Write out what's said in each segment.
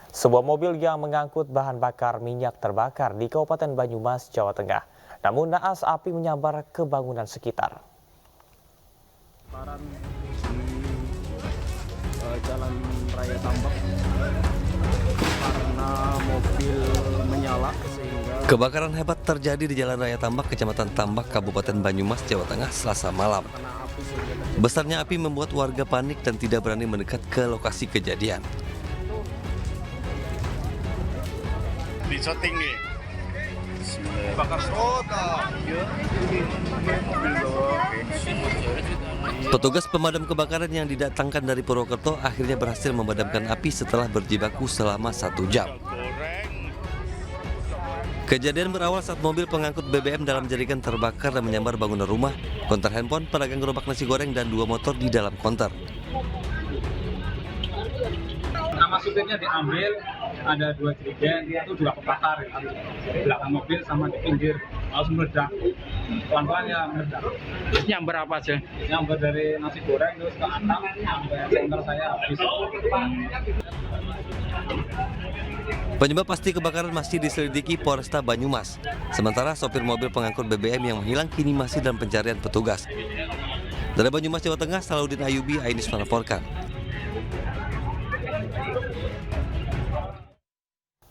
Sebuah mobil yang mengangkut bahan bakar minyak terbakar di Kabupaten Banyumas, Jawa Tengah. Namun naas api menyambar ke bangunan sekitar. Di Jalan Raya Tambak karena mobil menyala sehingga Kebakaran hebat terjadi di Jalan Raya Tambak, Kecamatan Tambak, Kabupaten Banyumas, Jawa Tengah, Selasa malam. kena api sehingga Besarnya api membuat warga panik dan tidak berani mendekat ke lokasi kejadian. Di shooting nih. bakar soda. Petugas pemadam kebakaran yang didatangkan dari Purwokerto akhirnya berhasil memadamkan api setelah berjibaku selama 1 jam. Kejadian berawal saat mobil pengangkut BBM dalam jaringan terbakar dan menyambar bangunan rumah, konter handphone, pedagang gerobak nasi goreng, dan 2 motor di dalam konter. Nama supirnya diambil, ada 2 jerigen, itu juga kebakar ya. Di belakang mobil sama di pinggir, langsung meledak. Pelan-pelan ya meledak. Nyamber apa aja? Nyamber dari nasi goreng terus ke atap, sampai konter saya habis. Penyebab pasti kebakaran masih diselidiki Polresta Banyumas. Sementara sopir mobil pengangkut BBM yang menghilang kini masih dalam pencarian petugas. Dari Banyumas, Jawa Tengah, Salahuddin Ayubi, Ainis melaporkan.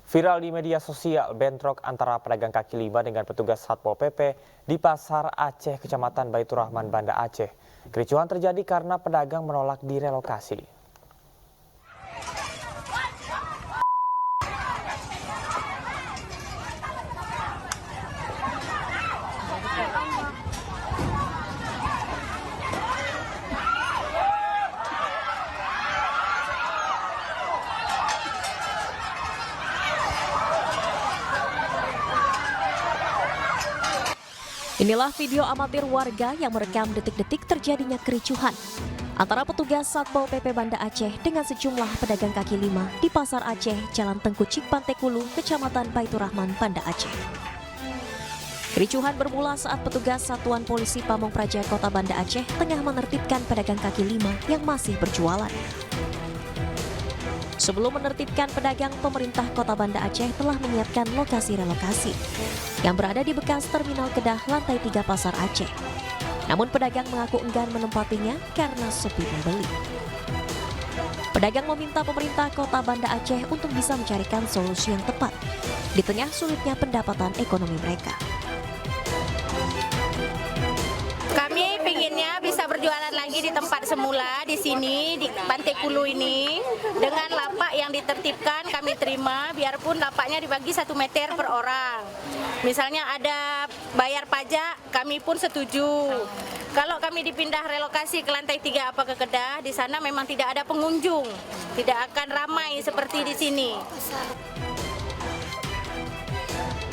Viral di media sosial, bentrok antara pedagang kaki lima dengan petugas Satpol PP di Pasar Aceh, Kecamatan Baitur Rahman, Banda Aceh. Kericuhan terjadi karena pedagang menolak direlokasi. Inilah video amatir warga yang merekam detik-detik terjadinya kericuhan antara petugas Satpol PP Banda Aceh dengan sejumlah pedagang kaki lima di Pasar Aceh, Jalan Tengku Cik Pantekulu, Kecamatan Baitur Rahman, Banda Aceh. Kericuhan bermula saat petugas Satuan Polisi Pamong Praja Kota Banda Aceh tengah menertibkan pedagang kaki lima yang masih berjualan. Sebelum menertibkan pedagang, pemerintah Kota Banda Aceh telah menyiapkan lokasi relokasi yang berada di bekas Terminal Kedah lantai 3 Pasar Aceh. Namun pedagang mengaku enggan menempatinya karena sepi pembeli. Pedagang meminta pemerintah Kota Banda Aceh untuk bisa mencarikan solusi yang tepat di tengah sulitnya pendapatan ekonomi mereka. Kami pinginnya bisa berjualan lagi di tempat semula, di sini, di Pantekulu ini. Dengan lapak yang ditertibkan kami terima, biarpun lapaknya dibagi 1 meter per orang. Misalnya ada bayar pajak, kami pun setuju. Kalau kami dipindah relokasi ke lantai 3 apa ke Kedah, di sana memang tidak ada pengunjung. Tidak akan ramai seperti di sini.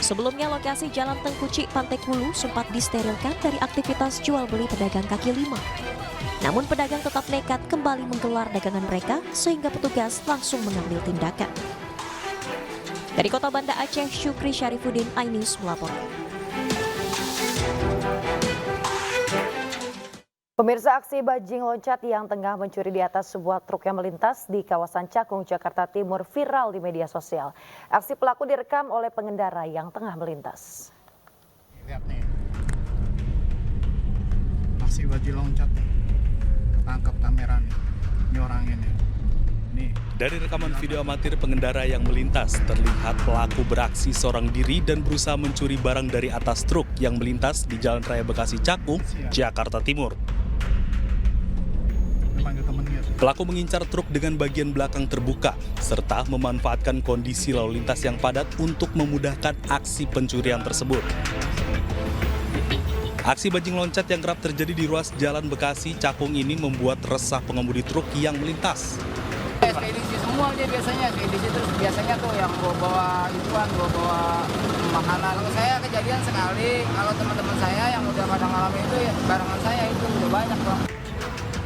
Sebelumnya lokasi Jalan Tengku Cik Pantekulu sempat disterilkan dari aktivitas jual beli pedagang kaki lima. Namun pedagang tetap nekat kembali menggelar dagangan mereka sehingga petugas langsung mengambil tindakan. Dari Kota Banda Aceh, Syukri Syarifuddin, Ainis melaporkan. Pemirsa, aksi bajing loncat yang tengah mencuri di atas sebuah truk yang melintas di kawasan Cakung, Jakarta Timur viral di media sosial. Aksi pelaku direkam oleh pengendara yang tengah melintas. Lihat nih. Aksi bajing loncat nih. Tangkap kamera nih. Ini orang ini. Nih. Dari rekaman video amatir pengendara yang melintas, terlihat pelaku beraksi seorang diri dan berusaha mencuri barang dari atas truk yang melintas di Jalan Raya Bekasi Cakung, Jakarta Timur. Pelaku mengincar truk dengan bagian belakang terbuka, serta memanfaatkan kondisi lalu lintas yang padat untuk memudahkan aksi pencurian tersebut. Aksi bajing loncat yang kerap terjadi di ruas Jalan Bekasi Cakung ini membuat resah pengemudi truk yang melintas. Edisi semua dia biasanya, edisi terus biasanya tuh yang bawa ituan, bawa makanan. Kalau saya kejadian sekali, kalau teman-teman saya yang udah pada ngalamin itu ya barengan saya itu udah banyak bang.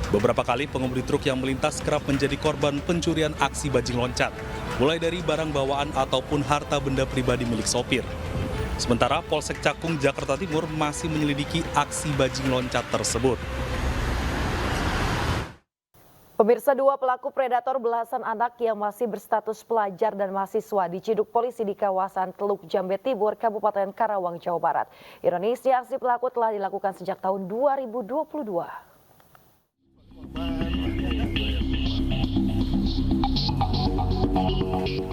Beberapa kali pengemudi truk yang melintas kerap menjadi korban pencurian aksi bajing loncat, mulai dari barang bawaan ataupun harta benda pribadi milik sopir. Sementara Polsek Cakung, Jakarta Timur masih menyelidiki aksi bajing loncat tersebut. Pemirsa, 2 pelaku predator belasan anak yang masih berstatus pelajar dan mahasiswa diciduk polisi di kawasan Teluk Jambe Timur, Kabupaten Karawang, Jawa Barat. Ironisnya, aksi pelaku telah dilakukan sejak tahun 2022.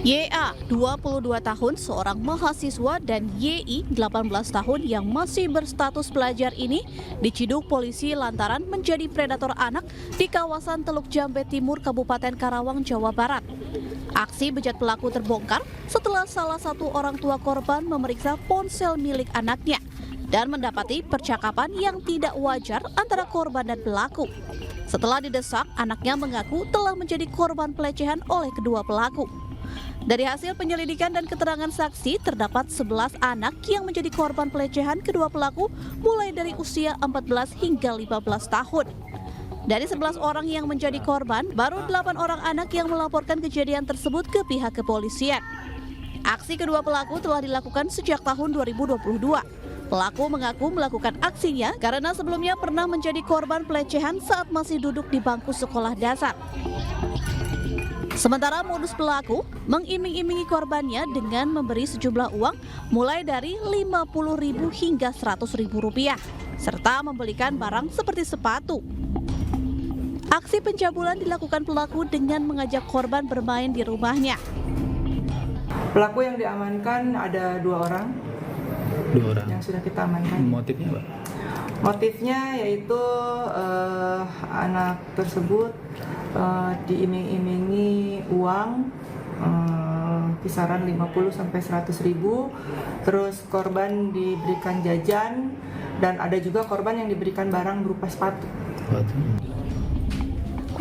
YA, 22 tahun, seorang mahasiswa, dan YI, 18 tahun yang masih berstatus pelajar ini diciduk polisi lantaran menjadi predator anak di kawasan Teluk Jambe Timur, Kabupaten Karawang, Jawa Barat. Aksi bejat pelaku terbongkar setelah salah satu orang tua korban memeriksa ponsel milik anaknya dan mendapati percakapan yang tidak wajar antara korban dan pelaku. Setelah didesak, anaknya mengaku telah menjadi korban pelecehan oleh kedua pelaku. Dari hasil penyelidikan dan keterangan saksi, terdapat 11 anak yang menjadi korban pelecehan kedua pelaku mulai dari usia 14 hingga 15 tahun. Dari 11 orang yang menjadi korban, baru 8 orang anak yang melaporkan kejadian tersebut ke pihak kepolisian. Aksi kedua pelaku telah dilakukan sejak tahun 2022. Pelaku mengaku melakukan aksinya karena sebelumnya pernah menjadi korban pelecehan saat masih duduk di bangku sekolah dasar. Sementara modus pelaku mengiming-imingi korbannya dengan memberi sejumlah uang mulai dari Rp50.000 hingga Rp100.000, serta membelikan barang seperti sepatu. Aksi pencabulan dilakukan pelaku dengan mengajak korban bermain di rumahnya. Pelaku yang diamankan ada 2 orang. 2 orang. Yang sudah kita amankan. Motifnya, Pak? Motifnya yaitu anak tersebut diiming-imingi uang kisaran 50 sampai 100.000. Terus korban diberikan jajan dan ada juga korban yang diberikan barang berupa sepatu.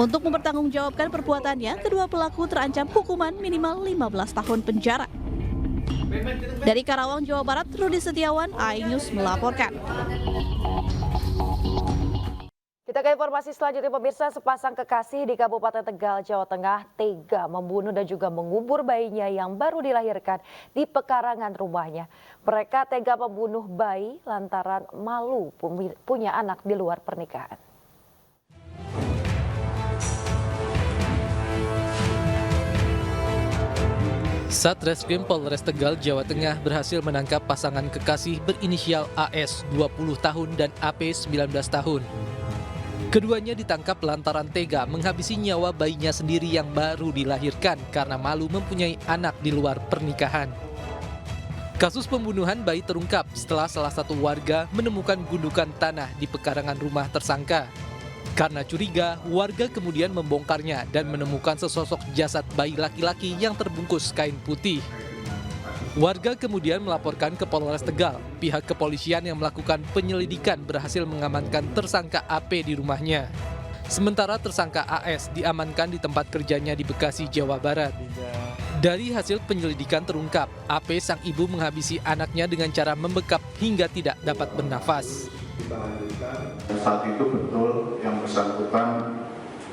Untuk mempertanggungjawabkan perbuatannya, kedua pelaku terancam hukuman minimal 15 tahun penjara. Dari Karawang, Jawa Barat, Rudi Setiawan, iNews melaporkan. Kita ke informasi selanjutnya, pemirsa. Sepasang kekasih di Kabupaten Tegal, Jawa Tengah tega membunuh dan juga mengubur bayinya yang baru dilahirkan di pekarangan rumahnya. Mereka tega membunuh bayi lantaran malu punya anak di luar pernikahan. Satreskrim Polres Tegal, Jawa Tengah berhasil menangkap pasangan kekasih berinisial AS 20 tahun dan AP 19 tahun. Keduanya ditangkap lantaran tega menghabisi nyawa bayinya sendiri yang baru dilahirkan karena malu mempunyai anak di luar pernikahan. Kasus pembunuhan bayi terungkap setelah salah satu warga menemukan gundukan tanah di pekarangan rumah tersangka. Karena curiga, warga kemudian membongkarnya dan menemukan sesosok jasad bayi laki-laki yang terbungkus kain putih. Warga kemudian melaporkan ke Polres Tegal. Pihak kepolisian yang melakukan penyelidikan berhasil mengamankan tersangka AP di rumahnya. Sementara tersangka AS diamankan di tempat kerjanya di Bekasi, Jawa Barat. Dari hasil penyelidikan terungkap, AP sang ibu menghabisi anaknya dengan cara membekap hingga tidak dapat bernafas. Saat itu betul yang bersangkutan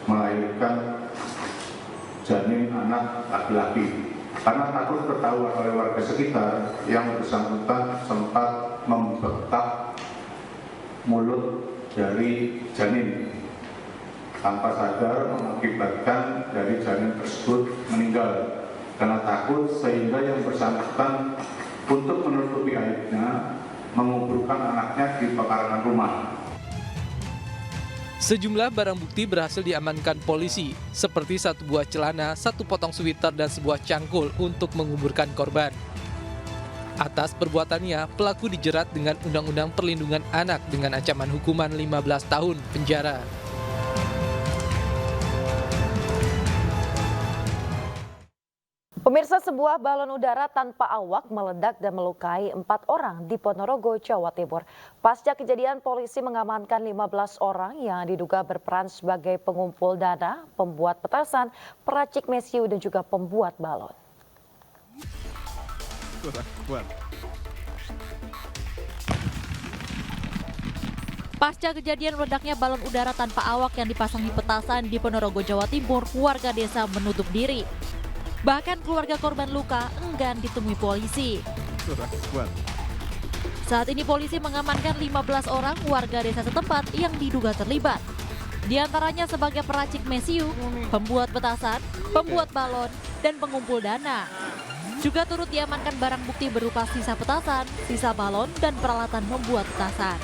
melahirkan janin anak laki-laki. Karena takut ketahuan oleh warga sekitar, yang bersangkutan sempat membekap mulut dari janin tanpa sadar, mengakibatkan dari janin tersebut meninggal. Karena takut, sehingga yang bersangkutan untuk menutupi aibnya menguburkan anaknya di pekarangan rumah. Sejumlah barang bukti berhasil diamankan polisi, seperti 1 buah celana, 1 potong sweater, dan sebuah cangkul untuk menguburkan korban. Atas perbuatannya, pelaku dijerat dengan Undang-Undang Perlindungan Anak dengan ancaman hukuman 15 tahun penjara. Pemirsa, sebuah balon udara tanpa awak meledak dan melukai 4 orang di Ponorogo, Jawa Timur. Pasca kejadian, polisi mengamankan 15 orang yang diduga berperan sebagai pengumpul dana, pembuat petasan, peracik mesiu, dan juga pembuat balon. Pasca kejadian meledaknya balon udara tanpa awak yang dipasangi petasan di Ponorogo, Jawa Timur, warga desa menutup diri. Bahkan keluarga korban luka enggan ditemui polisi. Saat ini polisi mengamankan 15 orang warga desa setempat yang diduga terlibat. Di antaranya sebagai peracik mesiu, pembuat petasan, pembuat balon, dan pengumpul dana. Juga turut diamankan barang bukti berupa sisa petasan, sisa balon, dan peralatan membuat petasan.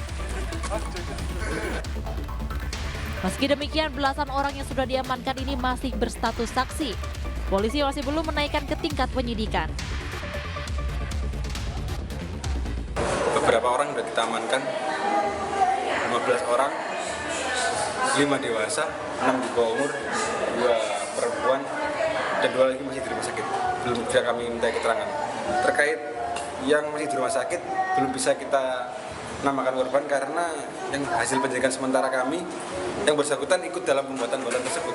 Meski demikian, belasan orang yang sudah diamankan ini masih berstatus saksi. Polisi masih belum menaikkan ke tingkat penyidikan. Beberapa orang sudah kita amankan, 15 orang, 5 dewasa, 6 di bawah umur, 2 perempuan, dan 2 lagi masih di rumah sakit. Belum bisa kami minta keterangan. Terkait yang masih di rumah sakit, belum bisa kita namakan korban karena yang hasil penjagaan sementara kami, yang bersangkutan ikut dalam pembuatan balon tersebut.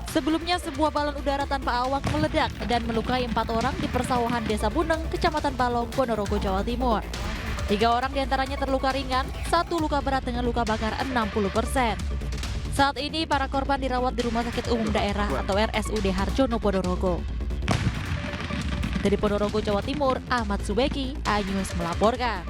Sebelumnya sebuah balon udara tanpa awak meledak dan melukai 4 orang di persawahan Desa Buneng, Kecamatan Balong, Ponorogo, Jawa Timur. 3 orang diantaranya terluka ringan, 1 luka berat dengan luka bakar 60%. Saat ini para korban dirawat di Rumah Sakit Umum Daerah atau RSUD Harjono, Ponorogo. Dari Ponorogo, Jawa Timur, Ahmad Subeki, iNews melaporkan.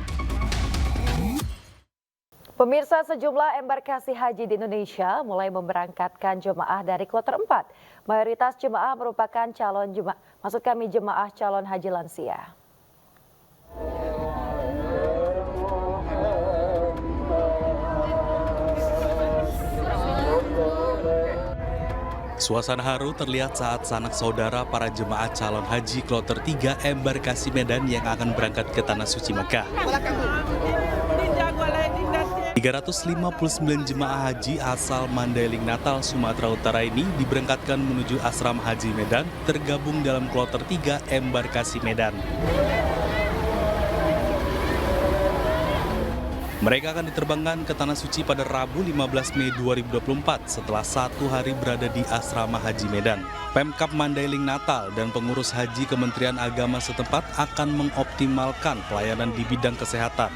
Pemirsa, sejumlah embarkasi haji di Indonesia mulai memberangkatkan jemaah dari kloter 4. Mayoritas jemaah merupakan jemaah calon haji lansia. Suasana haru terlihat saat sanak saudara para jemaah calon haji kloter 3 embarkasi Medan yang akan berangkat ke Tanah Suci Mekah. 359 jemaah haji asal Mandailing Natal, Sumatera Utara ini diberangkatkan menuju Asrama Haji Medan tergabung dalam kloter 3 embarkasi Medan. Mereka akan diterbangkan ke Tanah Suci pada Rabu 15 Mei 2024 setelah 1 hari berada di Asrama Haji Medan. Pemkab Mandailing Natal dan pengurus haji Kementerian Agama setempat akan mengoptimalkan pelayanan di bidang kesehatan.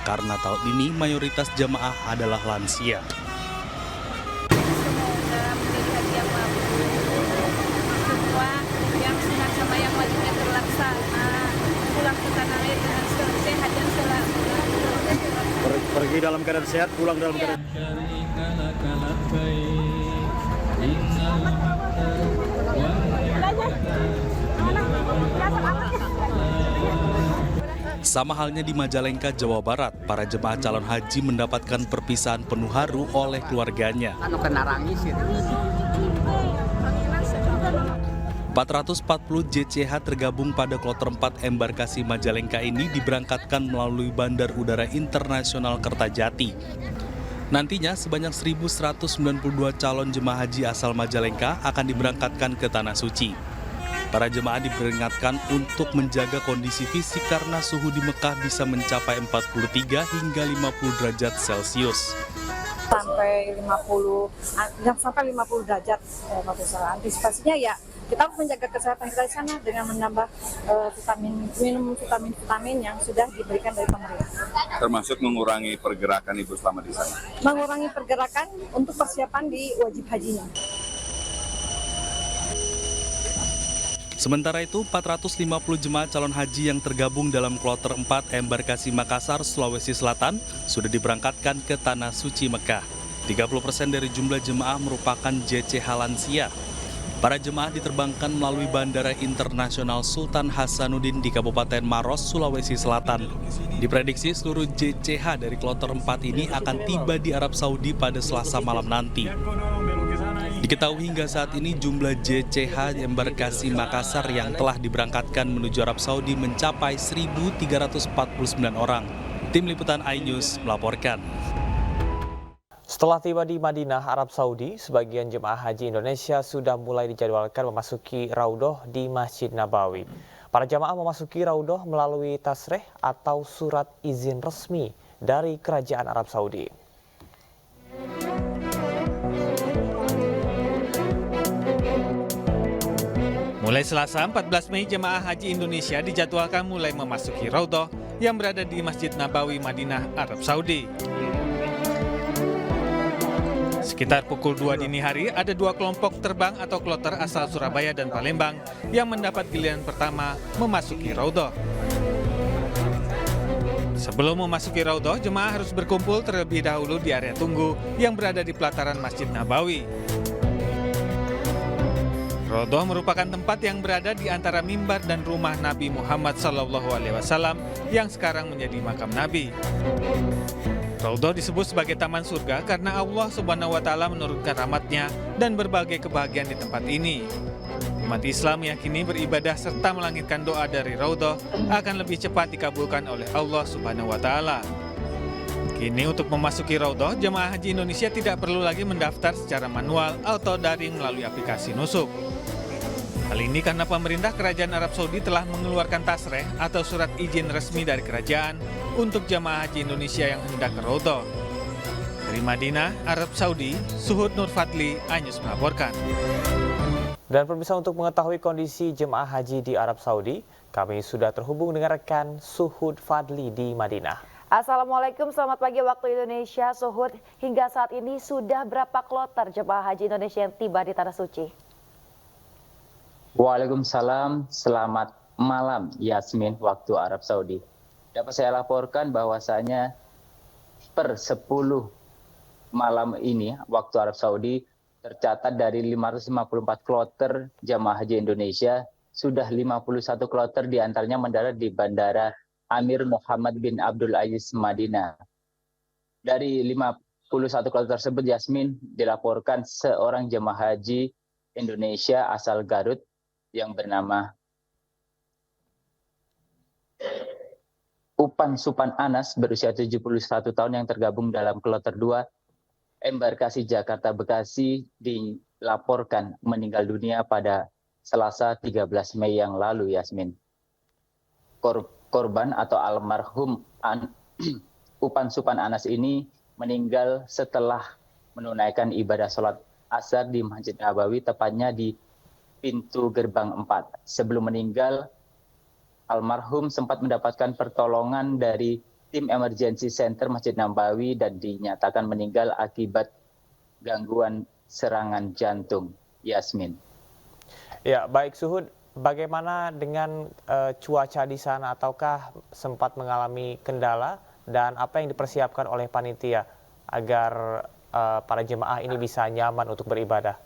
Karena tahun ini mayoritas jemaah adalah lansia. Semua yang sunat sama yang wajibnya terlaksana, pulang ke tanah air dengan sehat dan selamat. Pergi dalam keadaan sehat, pulang dalam keadaan Sama halnya di Majalengka, Jawa Barat, para jemaah calon haji mendapatkan perpisahan penuh haru oleh keluarganya. 440 JCH tergabung pada kloter 4 embarkasi Majalengka ini diberangkatkan melalui Bandar Udara Internasional Kertajati. Nantinya sebanyak 1.192 calon jemaah haji asal Majalengka akan diberangkatkan ke Tanah Suci. Para jemaah diperingatkan untuk menjaga kondisi fisik karena suhu di Mekah bisa mencapai 43 hingga 50 derajat Celcius. Sampai 50 derajat, antisipasinya ya kita harus menjaga kesehatan kita di sana dengan menambah minum vitamin yang sudah diberikan dari pemerintah. Termasuk mengurangi pergerakan Ibu selama di sana. Mengurangi pergerakan untuk persiapan di wajib hajinya. Sementara itu, 450 jemaah calon haji yang tergabung dalam kloter 4 embarkasi Makassar, Sulawesi Selatan sudah diberangkatkan ke Tanah Suci Mekah. 30% dari jumlah jemaah merupakan JCH lansia. Para jemaah diterbangkan melalui Bandara Internasional Sultan Hasanuddin di Kabupaten Maros, Sulawesi Selatan. Diprediksi seluruh JCH dari kloter 4 ini akan tiba di Arab Saudi pada Selasa malam nanti. Diketahui hingga saat ini jumlah JCH embarkasi Makassar yang telah diberangkatkan menuju Arab Saudi mencapai 1.349 orang. Tim Liputan iNews melaporkan. Setelah tiba di Madinah, Arab Saudi, sebagian jemaah haji Indonesia sudah mulai dijadwalkan memasuki Raudhoh di Masjid Nabawi. Para jemaah memasuki Raudhoh melalui tasreh atau surat izin resmi dari Kerajaan Arab Saudi. Mulai Selasa 14 Mei, jemaah haji Indonesia dijadwalkan mulai memasuki Raudhoh yang berada di Masjid Nabawi, Madinah, Arab Saudi. Sekitar pukul 2 dini hari, ada 2 kelompok terbang atau kloter asal Surabaya dan Palembang yang mendapat giliran pertama memasuki Raudhoh. Sebelum memasuki Raudhah, jemaah harus berkumpul terlebih dahulu di area tunggu yang berada di pelataran Masjid Nabawi. Raudhah merupakan tempat yang berada di antara mimbar dan rumah Nabi Muhammad SAW yang sekarang menjadi makam Nabi. Raudhah disebut sebagai taman surga karena Allah Subhanahu wa Ta'ala menurunkan rahmatnya dan berbagai kebahagiaan di tempat ini. Umat Islam meyakini beribadah serta melangitkan doa dari Raudhah akan lebih cepat dikabulkan oleh Allah Subhanahu wa Ta'ala. Kini untuk memasuki Raudhah, jemaah haji Indonesia tidak perlu lagi mendaftar secara manual atau daring melalui aplikasi Nusuk. Hal ini karena pemerintah Kerajaan Arab Saudi telah mengeluarkan tasreh atau surat izin resmi dari kerajaan untuk jemaah haji Indonesia yang hendak ke Raudhah. Dari Madinah, Arab Saudi, Suhud Nur Fadli, Anyus melaporkan. Dan pemirsa, untuk mengetahui kondisi jemaah haji di Arab Saudi, kami sudah terhubung dengan rekan Suhud Fadli di Madinah. Assalamualaikum, selamat pagi waktu Indonesia. Suhud, hingga saat ini sudah berapa kloter jemaah haji Indonesia yang tiba di Tanah Suci? Waalaikumsalam, selamat malam Yasmin waktu Arab Saudi. Dapat saya laporkan bahwasanya per 10 malam ini waktu Arab Saudi tercatat dari 554 kloter jamaah haji Indonesia, sudah 51 kloter diantaranya mendarat di Bandara Amir Muhammad bin Abdul Aziz Madinah. Dari 51 kloter tersebut, Yasmin, dilaporkan seorang jamaah haji Indonesia asal Garut yang bernama Upan Supan Anas berusia 71 tahun yang tergabung dalam kloter 2 embarkasi Jakarta Bekasi dilaporkan meninggal dunia pada Selasa 13 Mei yang lalu, Yasmin. Korban atau almarhum Upan Supan Anas ini meninggal setelah menunaikan ibadah sholat asar di Masjid Nabawi, tepatnya di pintu gerbang 4. Sebelum meninggal, almarhum sempat mendapatkan pertolongan dari tim emergency center Masjid Nabawi dan dinyatakan meninggal akibat gangguan serangan jantung, Yasmin. Ya, baik Suhud, bagaimana dengan cuaca di sana, ataukah sempat mengalami kendala, dan apa yang dipersiapkan oleh panitia agar para jemaah ini bisa nyaman untuk beribadah?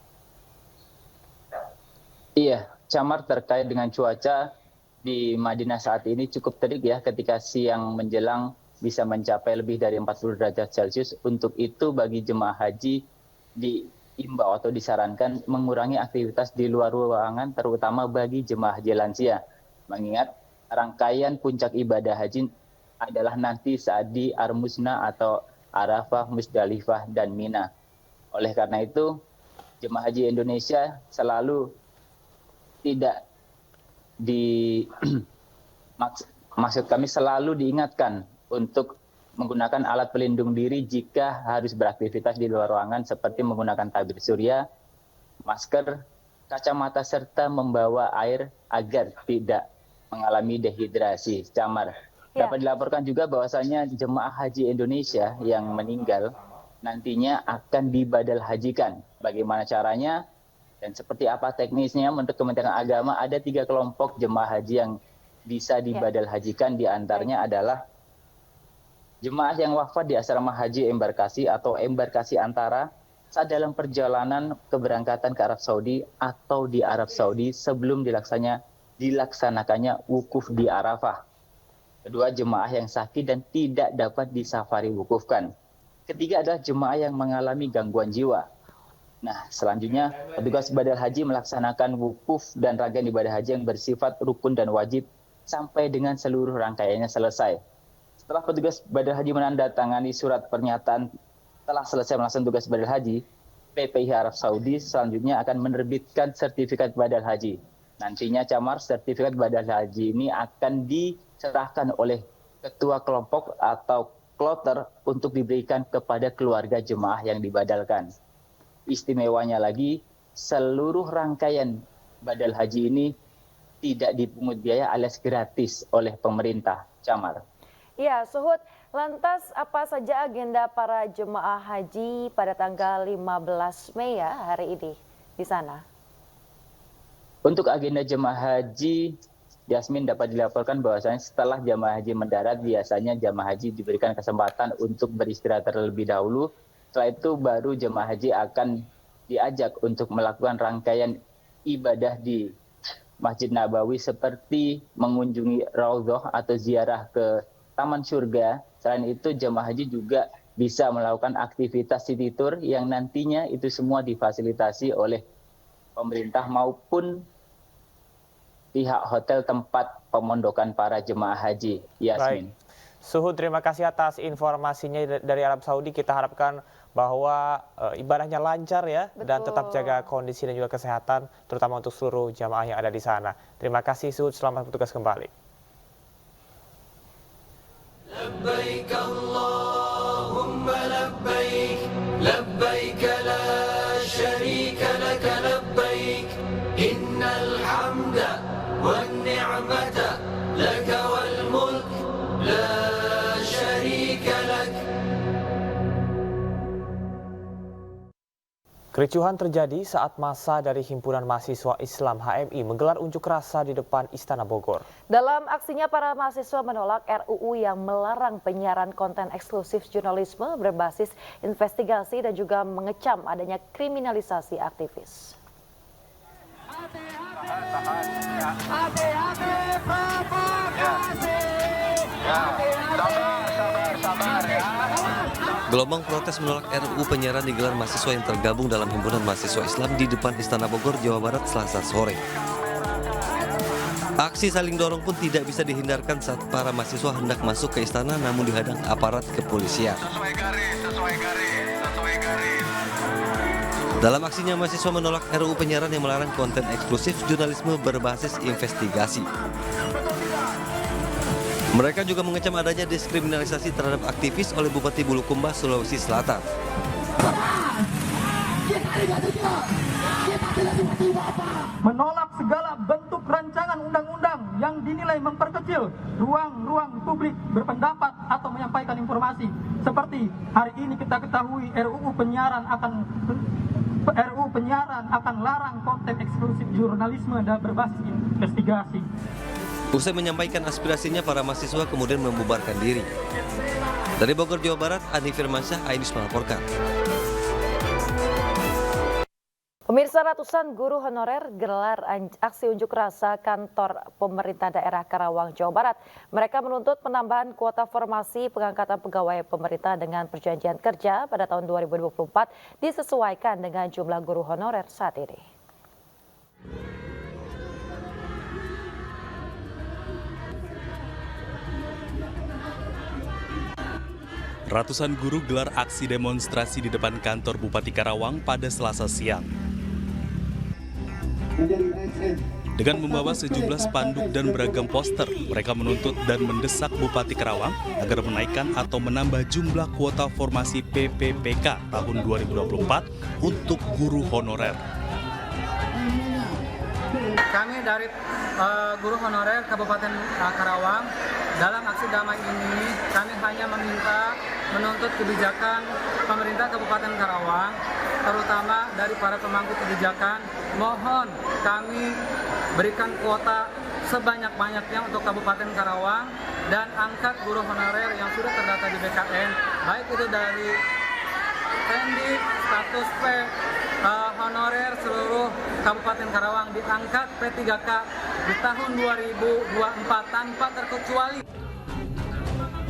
Iya, Camar, terkait dengan cuaca di Madinah saat ini cukup terik ya, ketika siang menjelang bisa mencapai lebih dari 40 derajat Celcius. Untuk itu bagi jemaah haji diimbau atau disarankan mengurangi aktivitas di luar ruangan, terutama bagi jemaah haji lansia. Mengingat rangkaian puncak ibadah haji adalah nanti saat di Armusna atau Arafah, Musdalifah, dan Mina. Oleh karena itu, jemaah haji Indonesia selalu tidak maksud kami selalu diingatkan untuk menggunakan alat pelindung diri jika harus beraktivitas di luar ruangan, seperti menggunakan tabir surya, masker, kacamata, serta membawa air agar tidak mengalami dehidrasi. Camar, dapat dilaporkan juga bahwasanya jemaah haji Indonesia yang meninggal nantinya akan dibadal hajikan. Bagaimana caranya dan seperti apa teknisnya? Menurut Kementerian Agama ada 3 kelompok jemaah haji yang bisa dibadal hajikan. Di antaranya adalah jemaah yang wafat di asrama haji embarkasi atau embarkasi antara saat dalam perjalanan keberangkatan ke Arab Saudi atau di Arab Saudi sebelum dilaksanakannya wukuf di Arafah. Kedua, jemaah yang sakit dan tidak dapat disafari wukufkan. Ketiga adalah jemaah yang mengalami gangguan jiwa. Nah, selanjutnya petugas badal haji melaksanakan wukuf dan rangkaian ibadah haji yang bersifat rukun dan wajib sampai dengan seluruh rangkaiannya selesai. Setelah petugas badal haji menandatangani surat pernyataan telah selesai melaksanakan tugas badal haji, PPIH Arab Saudi selanjutnya akan menerbitkan sertifikat badal haji. Nantinya, Camar, sertifikat badal haji ini akan diserahkan oleh ketua kelompok atau kloter untuk diberikan kepada keluarga jemaah yang dibadalkan. Istimewanya lagi, seluruh rangkaian badal haji ini tidak dipungut biaya alias gratis oleh pemerintah, Camar. Ya, Suhud, lantas apa saja agenda para jemaah haji pada tanggal 15 Mei ya hari ini di sana? Untuk agenda jemaah haji Yasmin dapat dilaporkan bahwasanya setelah jamaah haji mendarat, biasanya jamaah haji diberikan kesempatan untuk beristirahat terlebih dahulu. Setelah itu baru jamaah haji akan diajak untuk melakukan rangkaian ibadah di Masjid Nabawi seperti mengunjungi Raudhah atau ziarah ke Taman Surga. Selain itu jamaah haji juga bisa melakukan aktivitas city tour yang nantinya itu semua difasilitasi oleh pemerintah maupun pihak hotel tempat pemondokan para jemaah haji. Yasmin. Baik. Suhud, terima kasih atas informasinya dari Arab Saudi. Kita harapkan bahwa ibadahnya lancar ya. Betul. Dan tetap jaga kondisi dan juga kesehatan, terutama untuk seluruh jamaah yang ada di sana. Terima kasih Suhud, selamat bertugas kembali. Labbaik Allahumma labbaik, labbaik la syarika laka labbaik, innal hamda wan ni'mata laka wal mulk la syarika lak. Kericuhan terjadi saat massa dari Himpunan Mahasiswa Islam HMI menggelar unjuk rasa di depan Istana Bogor. Dalam aksinya, para mahasiswa menolak RUU yang melarang penyiaran konten eksklusif jurnalisme berbasis investigasi dan juga mengecam adanya kriminalisasi aktivis. Gelombang protes menolak RUU penyiaran digelar mahasiswa yang tergabung dalam Himpunan Mahasiswa Islam di depan Istana Bogor, Jawa Barat, Selasa sore. Aksi saling dorong pun tidak bisa dihindarkan saat para mahasiswa hendak masuk ke istana namun dihadang aparat kepolisian. Dalam aksinya, mahasiswa menolak RUU penyiaran yang melarang konten eksklusif jurnalisme berbasis investigasi. Mereka juga mengecam adanya diskriminalisasi terhadap aktivis oleh Bupati Bulukumba, Sulawesi Selatan. Menolak segala bentuk rancangan undang-undang yang dinilai memperkecil ruang-ruang publik berpendapat atau menyampaikan informasi. Seperti hari ini kita ketahui RUU penyiaran akan larang konten eksklusif jurnalisme dan berbasis investigasi. Usai menyampaikan aspirasinya, para mahasiswa kemudian membubarkan diri. Dari Bogor, Jawa Barat, Andi Firmansyah, iNews melaporkan. Pemirsa, ratusan guru honorer gelar aksi unjuk rasa kantor pemerintah daerah Karawang, Jawa Barat. Mereka menuntut penambahan kuota formasi pengangkatan pegawai pemerintah dengan perjanjian kerja pada tahun 2024 disesuaikan dengan jumlah guru honorer saat ini. Ratusan guru gelar aksi demonstrasi di depan kantor Bupati Karawang pada Selasa siang. Dengan membawa sejumlah spanduk dan beragam poster, mereka menuntut dan mendesak Bupati Karawang agar menaikkan atau menambah jumlah kuota formasi PPPK tahun 2024 untuk guru honorer. Kami dari guru honorer Kabupaten Karawang, dalam aksi damai ini kami hanya menuntut kebijakan pemerintah Kabupaten Karawang, terutama dari para pemangku kebijakan. Mohon kami berikan kuota sebanyak-banyaknya untuk Kabupaten Karawang dan angkat guru honorer yang sudah terdata di BKN, baik itu dari Pendi, status P, honorer seluruh Kabupaten Karawang diangkat P3K di tahun 2024 tanpa terkecuali.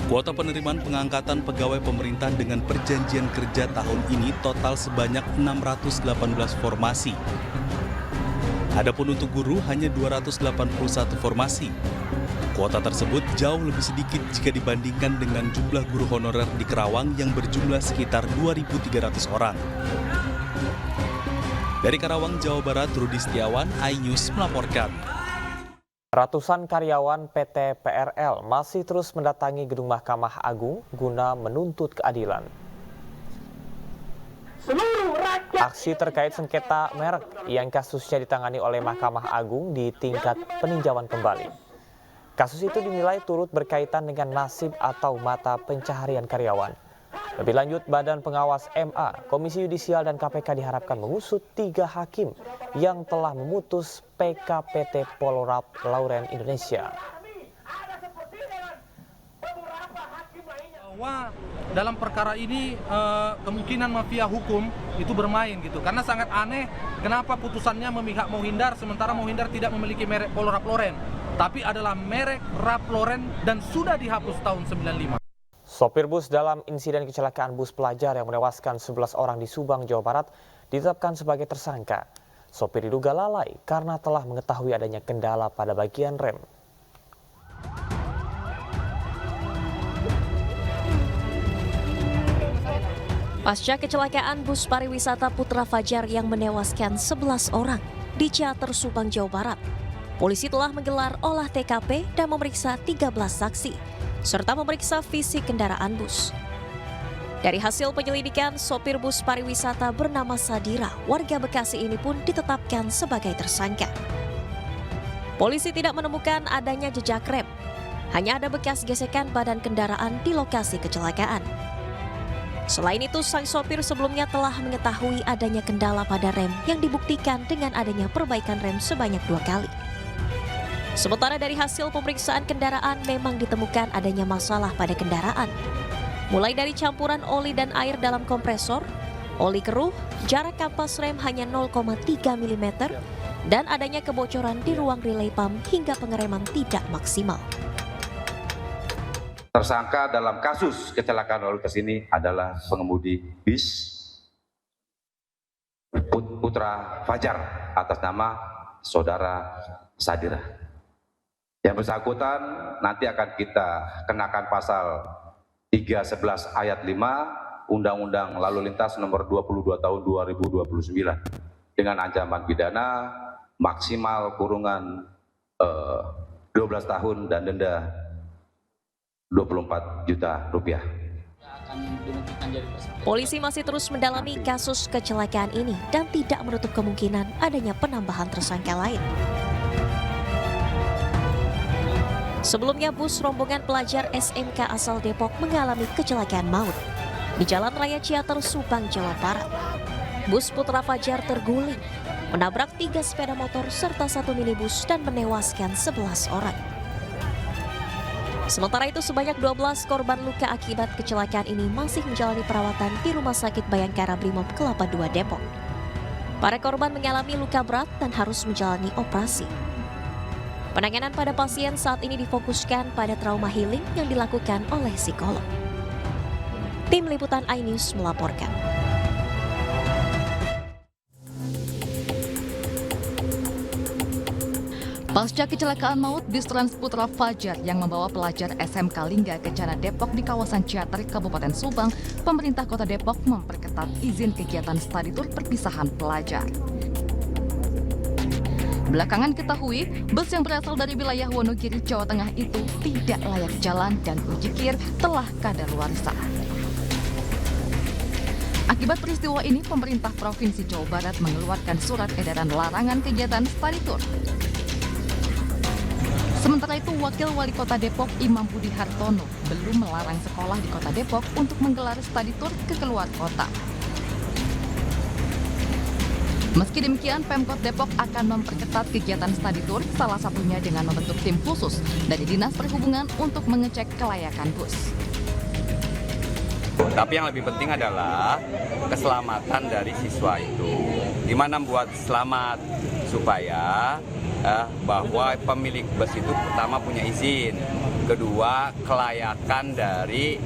Kuota penerimaan pengangkatan pegawai pemerintah dengan perjanjian kerja tahun ini total sebanyak 618 formasi. Adapun untuk guru hanya 281 formasi. Kuota tersebut jauh lebih sedikit jika dibandingkan dengan jumlah guru honorer di Karawang yang berjumlah sekitar 2.300 orang. Dari Karawang, Jawa Barat, Rudi Setiawan, iNews melaporkan. Ratusan karyawan PT PRL masih terus mendatangi gedung Mahkamah Agung guna menuntut keadilan. Aksi terkait sengketa merek yang kasusnya ditangani oleh Mahkamah Agung di tingkat peninjauan kembali. Kasus itu dinilai turut berkaitan dengan nasib atau mata pencaharian karyawan. Lebih lanjut, Badan Pengawas MA, Komisi Yudisial dan KPK diharapkan mengusut 3 hakim yang telah memutus PKPT Polrap Lauren Indonesia. Bahwa dalam perkara ini kemungkinan mafia hukum itu bermain gitu, karena sangat aneh kenapa putusannya memihak Mohinder sementara Mohinder tidak memiliki merek Polrap Lauren, tapi adalah merek Rap Lauren dan sudah dihapus tahun 95. Sopir bus dalam insiden kecelakaan bus pelajar yang menewaskan 11 orang di Subang, Jawa Barat ditetapkan sebagai tersangka. Sopir diduga lalai karena telah mengetahui adanya kendala pada bagian rem. Pasca kecelakaan bus pariwisata Putra Fajar yang menewaskan 11 orang di Ciater, Subang, Jawa Barat, polisi telah menggelar olah TKP dan memeriksa 13 saksi, serta memeriksa fisik kendaraan bus. Dari hasil penyelidikan, sopir bus pariwisata bernama Sadira, warga Bekasi ini pun ditetapkan sebagai tersangka. Polisi tidak menemukan adanya jejak rem, hanya ada bekas gesekan badan kendaraan di lokasi kecelakaan. Selain itu, sang sopir sebelumnya telah mengetahui adanya kendala pada rem yang dibuktikan dengan adanya perbaikan rem sebanyak 2 kali. Sementara dari hasil pemeriksaan kendaraan memang ditemukan adanya masalah pada kendaraan. Mulai dari campuran oli dan air dalam kompresor, oli keruh, jarak kampas rem hanya 0,3 mm, dan adanya kebocoran di ruang relay pump hingga pengereman tidak maksimal. Tersangka dalam kasus kecelakaan lalu lintas ini adalah pengemudi bis Putra Fajar atas nama saudara Sadira. Yang bersangkutan nanti akan kita kenakan pasal 311 ayat 5 Undang-Undang Lalu Lintas nomor 22 tahun 2029 dengan ancaman pidana maksimal kurungan 12 tahun dan denda 24 juta rupiah. Polisi masih terus mendalami kasus kecelakaan ini dan tidak menutup kemungkinan adanya penambahan tersangka lain. Sebelumnya, bus rombongan pelajar SMK asal Depok mengalami kecelakaan maut di Jalan Raya Ciater, Subang, Jawa Barat. Bus Putra Fajar terguling, menabrak 3 sepeda motor serta 1 minibus dan menewaskan 11 orang. Sementara itu, sebanyak 12 korban luka akibat kecelakaan ini masih menjalani perawatan di Rumah Sakit Bayangkara Brimob Kelapa II Depok. Para korban mengalami luka berat dan harus menjalani operasi. Penanganan pada pasien saat ini difokuskan pada trauma healing yang dilakukan oleh psikolog. Tim Liputan iNews melaporkan. Pasca kecelakaan maut bis Trans Putra Fajar yang membawa pelajar SMK Lingga Kencana Depok di kawasan Ciater, Kabupaten Subang, pemerintah Kota Depok memperketat izin kegiatan studi tour perpisahan pelajar. Belakangan ketahui, bus yang berasal dari wilayah Wonogiri, Jawa Tengah itu tidak layak jalan dan uji kir telah kadaluarsa. Akibat peristiwa ini, pemerintah Provinsi Jawa Barat mengeluarkan surat edaran larangan kegiatan studi tour. Sementara itu, Wakil Wali Kota Depok Imam Budi Hartono belum melarang sekolah di Kota Depok untuk menggelar studi tour ke keluar kota. Meski demikian, Pemkot Depok akan memperketat kegiatan studi tour, salah satunya dengan membentuk tim khusus dari Dinas Perhubungan untuk mengecek kelayakan bus. Tapi yang lebih penting adalah keselamatan dari siswa itu. Gimana membuat selamat supaya bahwa pemilik bus itu pertama punya izin, kedua kelayakan dari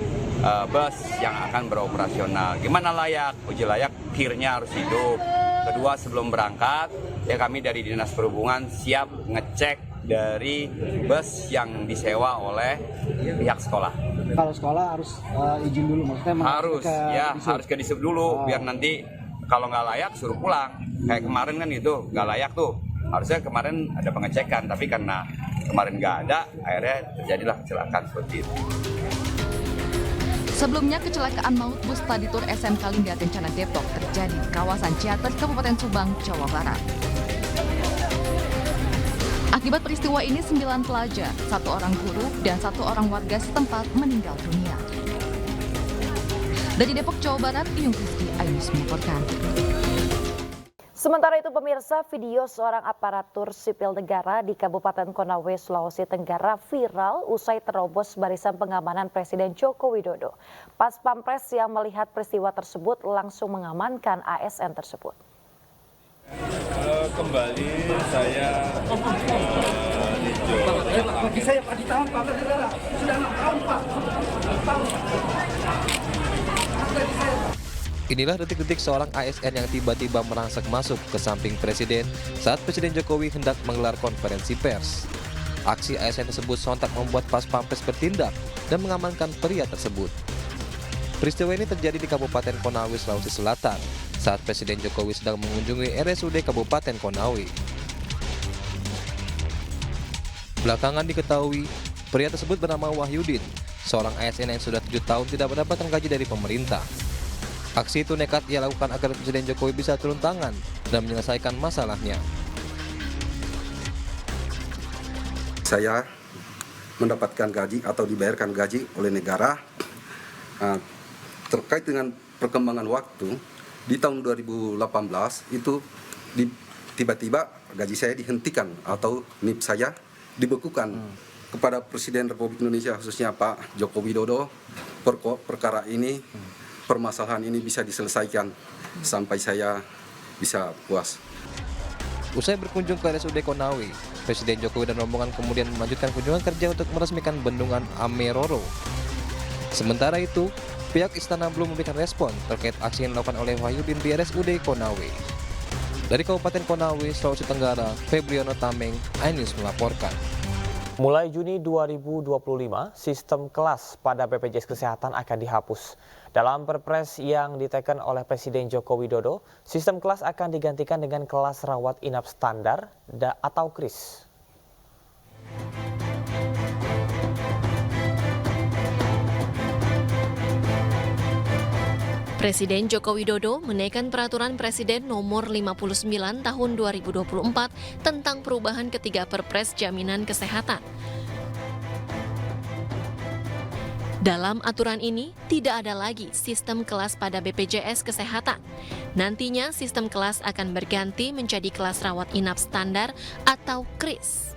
bus yang akan beroperasional. Gimana layak? Uji layak, kirnya harus hidup. Kedua, sebelum berangkat, ya kami dari Dinas Perhubungan siap ngecek dari bus yang disewa oleh pihak sekolah. Kalau sekolah harus izin dulu, maksudnya harus harus ke disub dulu, biar nanti kalau nggak layak suruh pulang. Kayak kemarin kan itu nggak layak tuh, harusnya kemarin ada pengecekan, tapi karena kemarin nggak ada, akhirnya terjadilah kecelakaan seperti itu. Sebelumnya, kecelakaan maut bus studi tour SMK Lingga Kencana Depok terjadi di kawasan Ciater, Kabupaten Subang, Jawa Barat. Akibat peristiwa ini, 9 pelajar, 1 orang guru, dan 1 orang warga setempat meninggal dunia. Dari Depok, Jawa Barat, Iyung Kristi, iNews melaporkan. Sementara itu pemirsa, video seorang aparatur sipil negara di Kabupaten Konawe, Sulawesi Tenggara viral usai terobos barisan pengamanan Presiden Joko Widodo. Pas Pampres yang melihat peristiwa tersebut langsung mengamankan ASN tersebut. Kembali saya Inilah detik-detik seorang ASN yang tiba-tiba merangsek masuk ke samping Presiden saat Presiden Jokowi hendak menggelar konferensi pers. Aksi ASN tersebut sontak membuat Pas Pampres bertindak dan mengamankan pria tersebut. Peristiwa ini terjadi di Kabupaten Konawe, Sulawesi Selatan saat Presiden Jokowi sedang mengunjungi RSUD Kabupaten Konawe. Belakangan diketahui, pria tersebut bernama Wahyudin, seorang ASN yang sudah 7 tahun tidak mendapatkan gaji dari pemerintah. Aksi itu nekat ia lakukan agar Presiden Jokowi bisa turun tangan dan menyelesaikan masalahnya. Saya mendapatkan gaji atau dibayarkan gaji oleh negara. Terkait dengan perkembangan waktu, di tahun 2018 itu tiba-tiba gaji saya dihentikan atau NIP saya dibekukan. Kepada Presiden Republik Indonesia khususnya Pak Joko Widodo, perkara ini permasalahan ini bisa diselesaikan sampai saya bisa puas. Usai berkunjung ke RSUD Konawe, Presiden Jokowi dan rombongan kemudian melanjutkan kunjungan kerja untuk meresmikan bendungan Ameroro. Sementara itu, pihak istana belum memberikan respon terkait aksi yang dilakukan oleh Wahyudin di RSUD Konawe. Dari Kabupaten Konawe, Sulawesi Tenggara, Febriono Tameng, iNews melaporkan. Mulai Juni 2025, sistem kelas pada BPJS Kesehatan akan dihapus. Dalam Perpres yang diteken oleh Presiden Joko Widodo, sistem kelas akan digantikan dengan kelas rawat inap standar atau KRIS. Presiden Joko Widodo menaikkan peraturan Presiden nomor 59 tahun 2024 tentang perubahan ketiga Perpres Jaminan Kesehatan. Dalam aturan ini, tidak ada lagi sistem kelas pada BPJS Kesehatan. Nantinya sistem kelas akan berganti menjadi kelas rawat inap standar atau KRIS.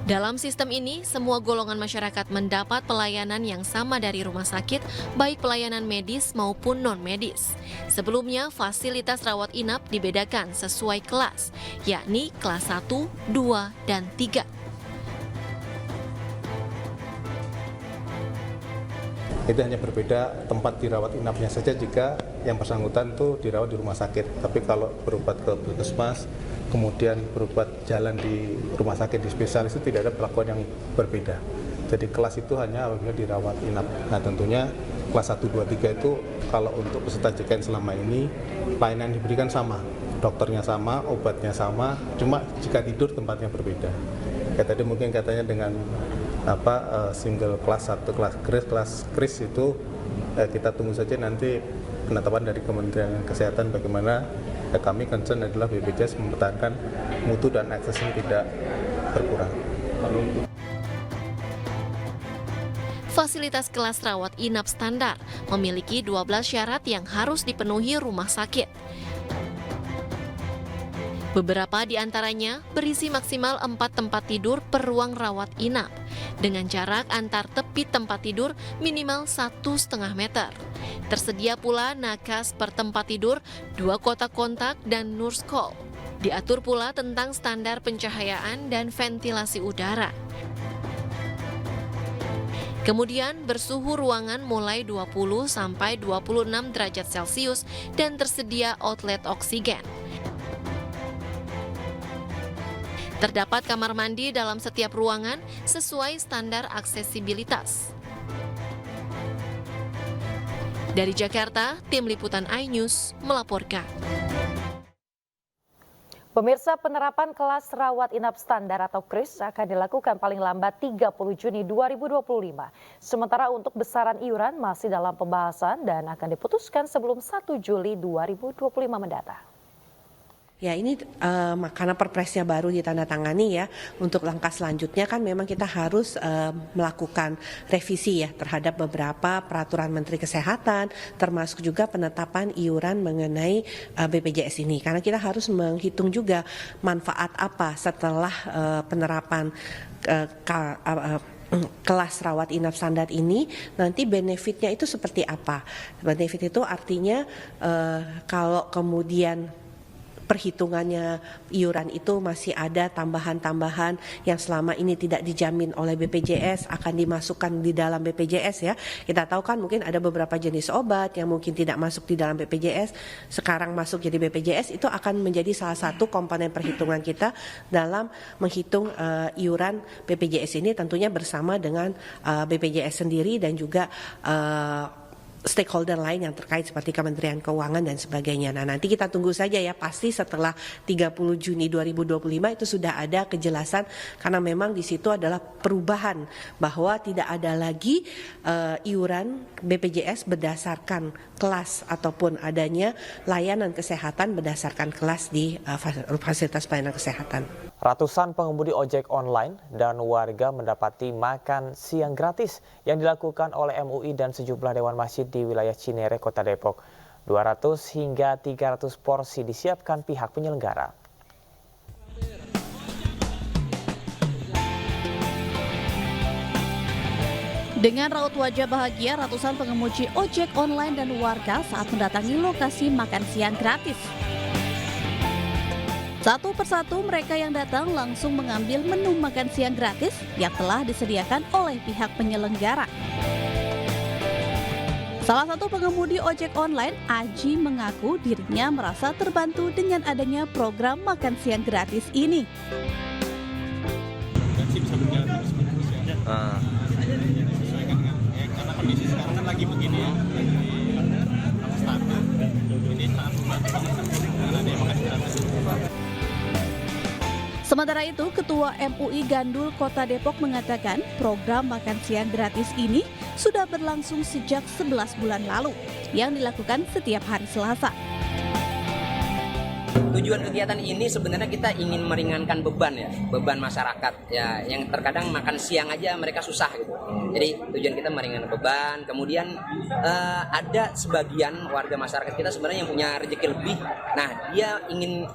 Dalam sistem ini, semua golongan masyarakat mendapat pelayanan yang sama dari rumah sakit, baik pelayanan medis maupun non-medis. Sebelumnya, fasilitas rawat inap dibedakan sesuai kelas, yakni kelas 1, 2, dan 3. Itu hanya berbeda tempat dirawat inapnya saja jika yang bersangkutan itu dirawat di rumah sakit. Tapi kalau berobat ke puskesmas, kemudian berobat jalan di rumah sakit di spesialis itu tidak ada perlakuan yang berbeda. Jadi kelas itu hanya apabila dirawat inap. Nah tentunya kelas 1, 2, 3 itu kalau untuk peserta JKN selama ini pelayanan diberikan sama. Dokternya sama, obatnya sama, cuma jika tidur tempatnya berbeda. Kayak tadi mungkin katanya dengan single kelas 1, kelas KRIS itu kita tunggu saja nanti penetapan dari Kementerian Kesehatan bagaimana. Kami concern adalah BPJS mempertahankan mutu dan aksesnya tidak berkurang. Fasilitas kelas rawat inap standar memiliki 12 syarat yang harus dipenuhi rumah sakit. Beberapa di antaranya berisi maksimal 4 tempat tidur per ruang rawat inap, dengan jarak antar tepi tempat tidur minimal 1,5 meter. Tersedia pula nakas per tempat tidur, 2 kotak kontak, dan nurse call. Diatur pula tentang standar pencahayaan dan ventilasi udara. Kemudian bersuhu ruangan mulai 20 sampai 26 derajat Celcius dan tersedia outlet oksigen. Terdapat kamar mandi dalam setiap ruangan sesuai standar aksesibilitas. Dari Jakarta, Tim Liputan iNews melaporkan. Pemirsa, penerapan kelas rawat inap standar atau KRIS akan dilakukan paling lambat 30 Juni 2025. Sementara untuk besaran iuran masih dalam pembahasan dan akan diputuskan sebelum 1 Juli 2025 mendatang. Ya ini karena perpresnya baru ditandatangani ya, untuk langkah selanjutnya kan memang kita harus melakukan revisi ya terhadap beberapa peraturan Menteri Kesehatan, termasuk juga penetapan iuran mengenai BPJS ini. Karena kita harus menghitung juga manfaat apa setelah penerapan kelas rawat inap standar ini, nanti benefitnya itu seperti apa. Benefit itu artinya kalau kemudian perhitungannya iuran itu masih ada tambahan-tambahan yang selama ini tidak dijamin oleh BPJS akan dimasukkan di dalam BPJS ya. Kita tahu kan mungkin ada beberapa jenis obat yang mungkin tidak masuk di dalam BPJS, sekarang masuk jadi BPJS, itu akan menjadi salah satu komponen perhitungan kita dalam menghitung iuran BPJS ini, tentunya bersama dengan BPJS sendiri dan juga stakeholder lain yang terkait seperti Kementerian Keuangan dan sebagainya. Nah, nanti kita tunggu saja ya, pasti setelah 30 Juni 2025 itu sudah ada kejelasan, karena memang di situ adalah perubahan bahwa tidak ada lagi iuran BPJS berdasarkan kelas ataupun adanya layanan kesehatan berdasarkan kelas di fasilitas pelayanan kesehatan. Ratusan pengemudi ojek online dan warga mendapati makan siang gratis yang dilakukan oleh MUI dan sejumlah dewan masjid di wilayah Cinere, Kota Depok. 200 hingga 300 porsi disiapkan pihak penyelenggara. Dengan raut wajah bahagia, ratusan pengemudi ojek online dan warga saat mendatangi lokasi makan siang gratis. Satu persatu mereka yang datang langsung mengambil menu makan siang gratis yang telah disediakan oleh pihak penyelenggara. Salah satu pengemudi ojek online, Aji, mengaku dirinya merasa terbantu dengan adanya program makan siang gratis ini. Karena kondisi sekarang kan lagi begini ya, ini sangat membantu karena dia makan gratis. Sementara itu, Ketua MUI Gandul Kota Depok mengatakan program makan siang gratis ini sudah berlangsung sejak 11 bulan lalu yang dilakukan setiap hari Selasa. Tujuan kegiatan ini sebenarnya kita ingin meringankan beban masyarakat ya, yang terkadang makan siang aja mereka susah gitu. Jadi tujuan kita meringankan beban. Kemudian ada sebagian warga masyarakat kita sebenarnya yang punya rezeki lebih. Nah, dia ingin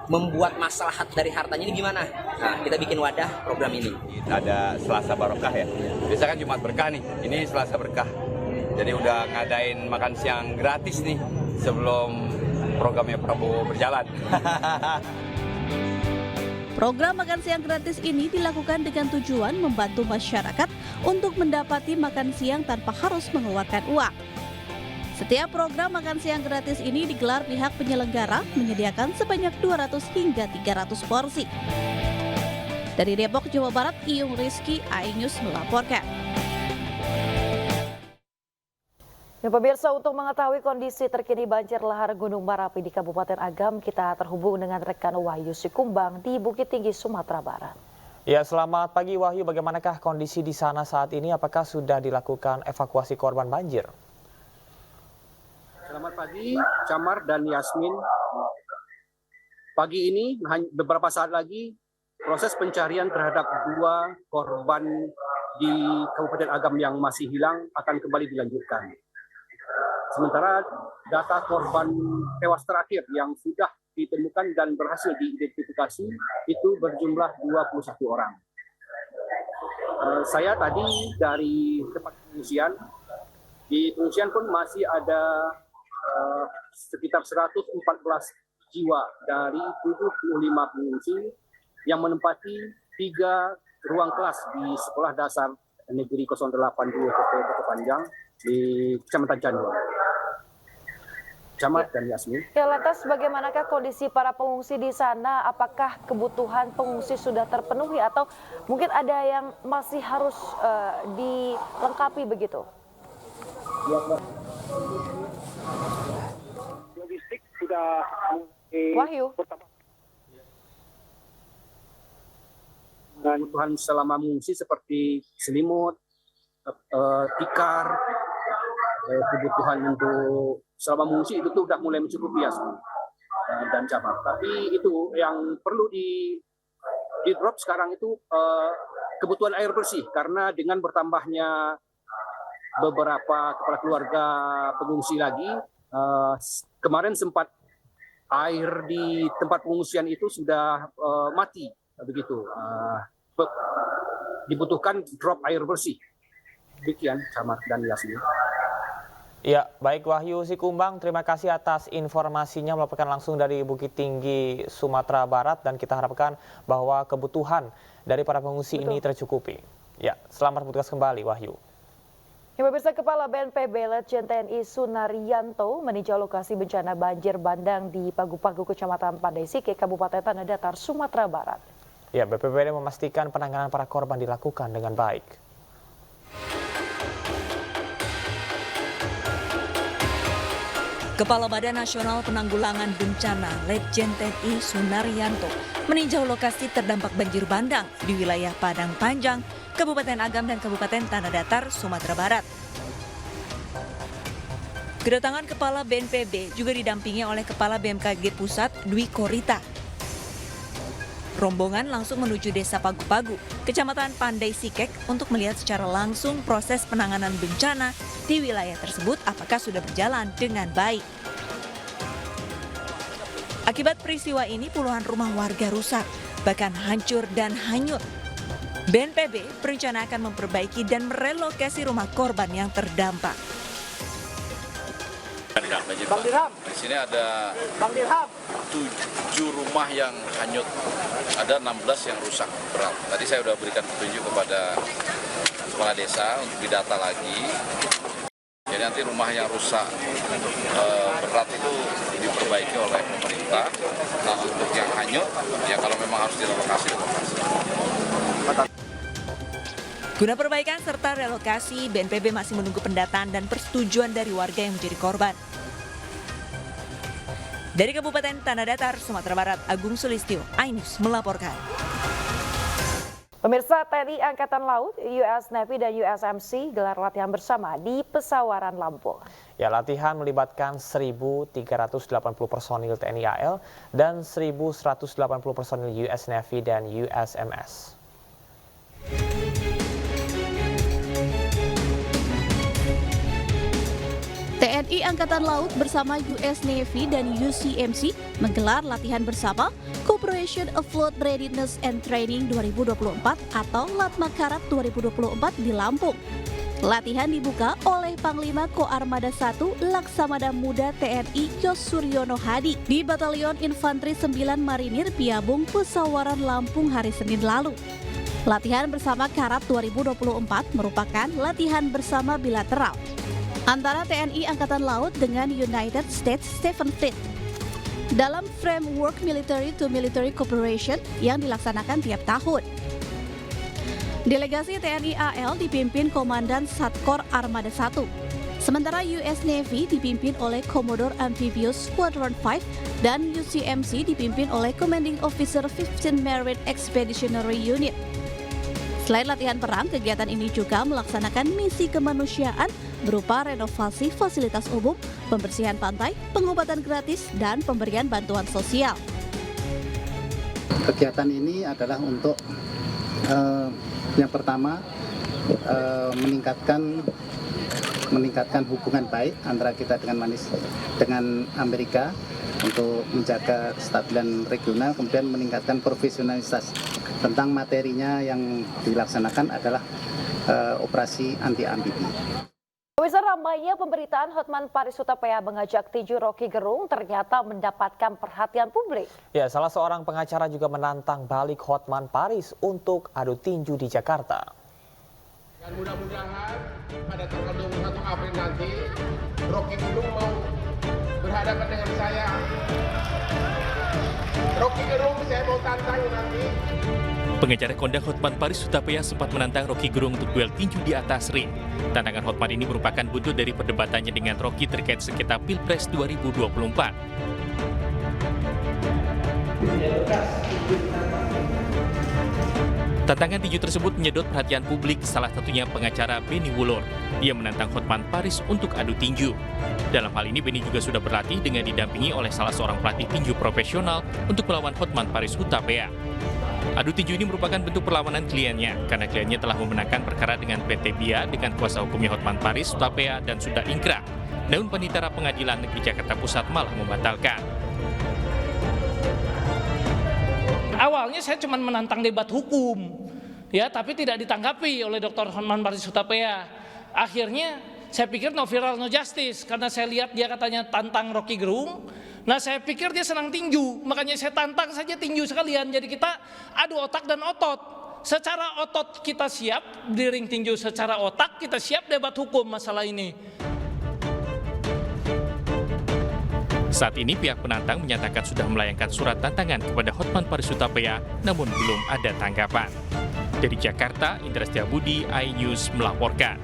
membuat maslahat dari hartanya ini gimana? Nah, kita bikin wadah program ini. Ada Selasa Barokah ya. Biasa kan Jumat Berkah nih. Ini Selasa Berkah. Jadi udah ngadain makan siang gratis nih sebelum programnya Prabowo berjalan. Program makan siang gratis ini dilakukan dengan tujuan membantu masyarakat untuk mendapati makan siang tanpa harus mengeluarkan uang. Setiap program makan siang gratis ini digelar pihak penyelenggara menyediakan sebanyak 200 hingga 300 porsi. Dari Depok, Jawa Barat, Iyung Rizky, iNews melaporkan. Ya, pemirsa, untuk mengetahui kondisi terkini banjir lahar Gunung Merapi di Kabupaten Agam, kita terhubung dengan rekan Wahyu Sikumbang di Bukit Tinggi, Sumatera Barat. Ya, selamat pagi Wahyu. Bagaimanakah kondisi di sana saat ini? Apakah sudah dilakukan evakuasi korban banjir? Selamat pagi, Camar dan Yasmin. Pagi ini, beberapa saat lagi, proses pencarian terhadap 2 korban di Kabupaten Agam yang masih hilang akan kembali dilanjutkan. Sementara data korban tewas terakhir yang sudah ditemukan dan berhasil diidentifikasi itu berjumlah 21 orang. Saya tadi dari tempat pengungsian, di pengungsian pun masih ada sekitar 114 jiwa dari 75 pengungsi yang menempati 3 ruang kelas di Sekolah Dasar Negeri 082 Kota Panjang di Kecamatan Canduang. Camat dan Yasmin. Ya, lantas bagaimanakah kondisi para pengungsi di sana? Apakah kebutuhan pengungsi sudah terpenuhi atau mungkin ada yang masih harus dilengkapi begitu? Logistik sudah Wahyu. Kebutuhan selama mengungsi seperti selimut, tikar, kebutuhan untuk selama mengungsi itu tuh udah mulai mencukupi ya dan cabang. Tapi itu yang perlu di drop sekarang itu kebutuhan air bersih, karena dengan bertambahnya beberapa kepala keluarga pengungsi lagi, kemarin sempat air di tempat pengungsian itu sudah mati begitu. Dibutuhkan drop air bersih. Demikian Camat dan Yasmin. Ya, baik Wahyu Sikumbang, terima kasih atas informasinya melaporkan langsung dari Bukit Tinggi, Sumatera Barat, dan kita harapkan bahwa kebutuhan dari para pengungsi ini tercukupi. Ya, selamat bertugas kembali Wahyu. Ya, pemirsa, Kepala BNPB Letjen TNI Sunaryanto meninjau lokasi bencana banjir bandang di Pagu-Pagu, Kecamatan Pandai Sike, Kabupaten Tanah Datar, Sumatera Barat. Ya, BPBD memastikan penanganan para korban dilakukan dengan baik. Kepala Badan Nasional Penanggulangan Bencana Letjen TNI Sunaryanto meninjau lokasi terdampak banjir bandang di wilayah Padang Panjang, Kabupaten Agam dan Kabupaten Tanah Datar, Sumatera Barat. Kedatangan Kepala BNPB juga didampingi oleh Kepala BMKG Pusat Dwi Korita. Rombongan langsung menuju Desa Pagu-Pagu, Kecamatan Pandai Sikek untuk melihat secara langsung proses penanganan bencana di wilayah tersebut apakah sudah berjalan dengan baik. Akibat peristiwa ini puluhan rumah warga rusak, bahkan hancur dan hanyut. BNPB berencana akan memperbaiki dan merelokasi rumah korban yang terdampak. Bang Dirham. Di sini ada 7 rumah yang hanyut, ada 16 yang rusak berat. Tadi saya sudah berikan petunjuk kepada kepala desa untuk didata lagi. Jadi nanti rumah yang rusak berat itu diperbaiki oleh pemerintah. Nah, untuk yang hanyut, ya kalau memang harus direlokasi, Guna perbaikan serta relokasi, BNPB masih menunggu pendataan dan persetujuan dari warga yang menjadi korban. Dari Kabupaten Tanah Datar, Sumatera Barat, Agung Sulistyo, iNews melaporkan. Pemirsa, TNI Angkatan Laut, US Navy dan USMC gelar latihan bersama di Pesawaran Lampung. Ya, latihan melibatkan 1.380 personil TNI AL dan 1.180 personil US Navy dan USMS. TNI Angkatan Laut bersama US Navy dan UCMC menggelar latihan bersama Cooperation Afloat Readiness and Training 2024 atau LATMA-Karat 2024 di Lampung. Latihan dibuka oleh Panglima Koarmada 1 Laksamada Muda TNI Yos Suryono Hadi di Batalion Infanteri 9 Marinir Piabung, Pesawaran Lampung hari Senin lalu. Latihan bersama Karat 2024 merupakan latihan bersama bilateral antara TNI Angkatan Laut dengan United States Seventh Fleet dalam framework military to military cooperation yang dilaksanakan tiap tahun. Delegasi TNI AL dipimpin Komandan Satkor Armada 1, sementara US Navy dipimpin oleh Commodore Amphibious Squadron 5 dan UCMC dipimpin oleh Commanding Officer 15 Marine Expeditionary Unit. Selain latihan perang, kegiatan ini juga melaksanakan misi kemanusiaan berupa renovasi fasilitas umum, pembersihan pantai, pengobatan gratis, dan pemberian bantuan sosial. Kegiatan ini adalah untuk yang pertama meningkatkan hubungan baik antara kita dengan Amerika untuk menjaga kestabilan regional, kemudian meningkatkan profesionalitas. Tentang materinya yang dilaksanakan adalah operasi anti-amfibi. Pemirsa, ramainya pemberitaan Hotman Paris Hutapea mengajak tinju Rocky Gerung ternyata mendapatkan perhatian publik. Ya, salah seorang pengacara juga menantang balik Hotman Paris untuk adu tinju di Jakarta. Dan mudah-mudahan pada tanggal 21 April nanti Rocky Gerung mau berhadapan dengan saya. Rocky Gerung saya mau tantang nanti. Pengacara kondang Hotman Paris Hutapea sempat menantang Rocky Gerung untuk duel tinju di atas ring. Tantangan Hotman ini merupakan buntut dari perdebatannya dengan Rocky terkait sengketa Pilpres 2024. Tantangan tinju tersebut menyedot perhatian publik, salah satunya pengacara Benny Wulor. Ia menantang Hotman Paris untuk adu tinju. Dalam hal ini Benny juga sudah berlatih dengan didampingi oleh salah seorang pelatih tinju profesional untuk melawan Hotman Paris Hutapea. Adu tinju ini merupakan bentuk perlawanan kliennya karena kliennya telah memenangkan perkara dengan PT BIA dengan kuasa hukumnya Hotman Paris Hutapea dan sudah ingkrah. Namun Panitera Pengadilan Negeri Jakarta Pusat malah membatalkan. Awalnya saya cuma menantang debat hukum, ya, tapi tidak ditanggapi oleh Dr. Hotman Paris Hutapea. Akhirnya saya pikir no viral no justice, karena saya lihat dia katanya tantang Rocky Gerung. Nah, saya pikir dia senang tinju, makanya saya tantang saja tinju sekalian. Jadi kita adu otak dan otot. Secara otot kita siap di ring tinju, secara otak kita siap debat hukum masalah ini. Saat ini pihak penantang menyatakan sudah melayangkan surat tantangan kepada Hotman Paris Hutapea, namun belum ada tanggapan. Dari Jakarta, Indra Setiabudi, iNews melaporkan.